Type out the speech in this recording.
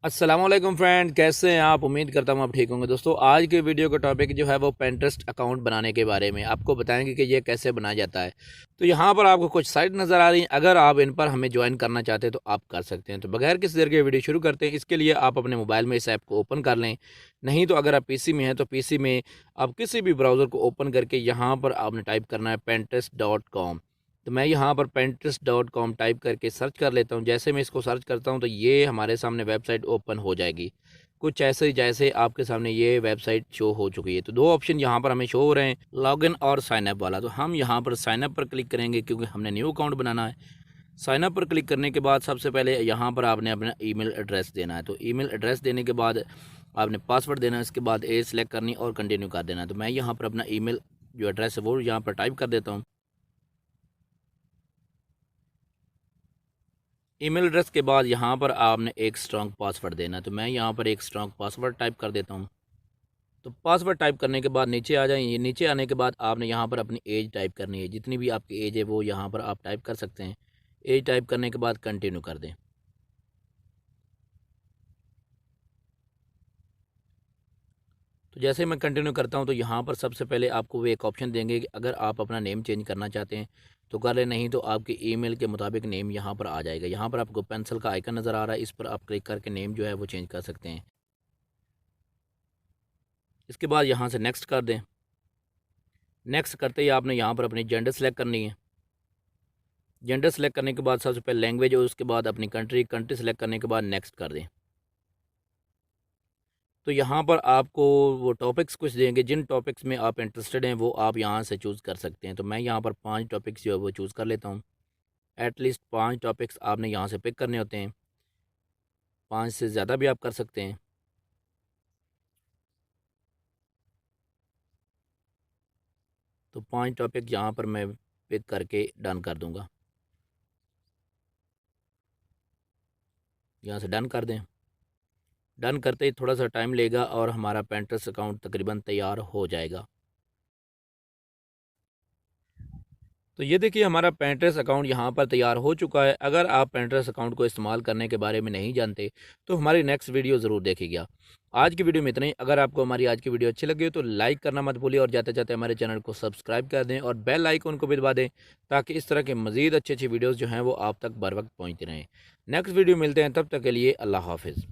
अस्सलामुअलैकुम फ्रेंड, कैसे हैं आप। उम्मीद करता हूँ आप ठीक होंगे। दोस्तों, आज के वीडियो का टॉपिक जो है वो Pinterest अकाउंट बनाने के बारे में आपको बताएंगे कि ये कैसे बनाया जाता है। तो यहाँ पर आपको कुछ साइट नज़र आ रही हैं। अगर आप इन पर हमें ज्वाइन करना चाहते हैं तो आप कर सकते हैं। तो बगैर किसी देर के वीडियो शुरू करते हैं। इसके लिए आप अपने मोबाइल में इस ऐप को ओपन कर लें। नहीं तो अगर आप पीसी में हैं तो पीसी में आप किसी भी ब्राउज़र को ओपन करके यहाँ पर आपने टाइप करना है Pinterest.com। तो मैं यहाँ पर Pinterest.com टाइप करके सर्च कर लेता हूँ। जैसे मैं इसको सर्च करता हूँ तो ये हमारे सामने वेबसाइट ओपन हो जाएगी। कुछ ऐसे ही जैसे आपके सामने ये वेबसाइट शो हो चुकी है। तो दो ऑप्शन यहाँ पर हमें शो हो रहे हैं, लॉगिन और साइन अप वाला। तो हम यहाँ पर साइन अप पर क्लिक करेंगे क्योंकि हमने न्यू अकाउंट बनाना है। साइन अप पर क्लिक करने के बाद सबसे पहले यहाँ पर आपने अपना ईमेल एड्रेस देना है। तो ईमेल एड्रेस देने के बाद आपने पासवर्ड देना है। इसके बाद एज सेलेक्ट करनी और कंटिन्यू कर देना है। तो मैं यहाँ पर अपना ईमेल जो एड्रेस है वो यहाँ पर टाइप कर देता हूँ। ईमेल एड्रेस के बाद यहाँ पर आपने एक स्ट्रॉन्ग पासवर्ड देना है। तो मैं यहाँ पर एक स्ट्रॉन्ग पासवर्ड टाइप कर देता हूँ। तो पासवर्ड टाइप करने के बाद नीचे आ जाएंगे। नीचे आने के बाद आपने यहाँ पर अपनी एज टाइप करनी है। जितनी भी आपकी एज है वो यहाँ पर आप टाइप कर सकते हैं। एज टाइप करने के बाद कंटिन्यू कर दें। तो जैसे मैं कंटिन्यू करता हूँ तो यहाँ पर सबसे पहले आपको वो एक ऑप्शन देंगे कि अगर आप अपना नेम चेंज करना चाहते हैं तो कर लें, नहीं तो आपके ईमेल के मुताबिक नेम यहाँ पर आ जाएगा। यहाँ पर आपको पेंसिल का आइकन नज़र आ रहा है, इस पर आप क्लिक करके नेम जो है वो चेंज कर सकते हैं। इसके बाद यहाँ से नेक्स्ट कर दें। नेक्स्ट करते ही आपने यहाँ पर अपनी जेंडर सेलेक्ट करनी है। जेंडर सेलेक्ट करने के बाद सबसे पहले लैंग्वेज और उसके बाद अपनी कंट्री सेलेक्ट करने के बाद नेक्स्ट कर दें। तो यहाँ पर आपको वो टॉपिक्स कुछ देंगे, जिन टॉपिक्स में आप इंटरेस्टेड हैं वो आप यहाँ से चूज़ कर सकते हैं। तो मैं यहाँ पर 5 टॉपिक्स जो है वो चूज़ कर लेता हूँ। एटलीस्ट 5 टॉपिक्स आपने यहाँ से पिक करने होते हैं। 5 से ज़्यादा भी आप कर सकते हैं। तो 5 टॉपिक यहाँ पर मैं पिक करके डन कर दूँगा। यहाँ से डन कर दें। डन करते ही थोड़ा सा टाइम लेगा और हमारा Pinterest अकाउंट तकरीबन तैयार हो जाएगा। तो ये देखिए हमारा Pinterest अकाउंट यहाँ पर तैयार हो चुका है। अगर आप Pinterest अकाउंट को इस्तेमाल करने के बारे में नहीं जानते तो हमारी नेक्स्ट वीडियो ज़रूर देखिएगा। आज की वीडियो में इतना ही। अगर आपको हमारी आज की वीडियो अच्छी लगी हो तो लाइक करना मत भूलिए और जाते जाते हमारे चैनल को सब्सक्राइब कर दें और बेल आइकन को भी दबा दें ताकि इस तरह के मज़ीद अच्छी अच्छी वीडियोज़ जो हैं वो आप तक बर वक्त पहुँचती रहें। नेक्स्ट वीडियो मिलते हैं, तब तक के लिए अल्लाह हाफिज़।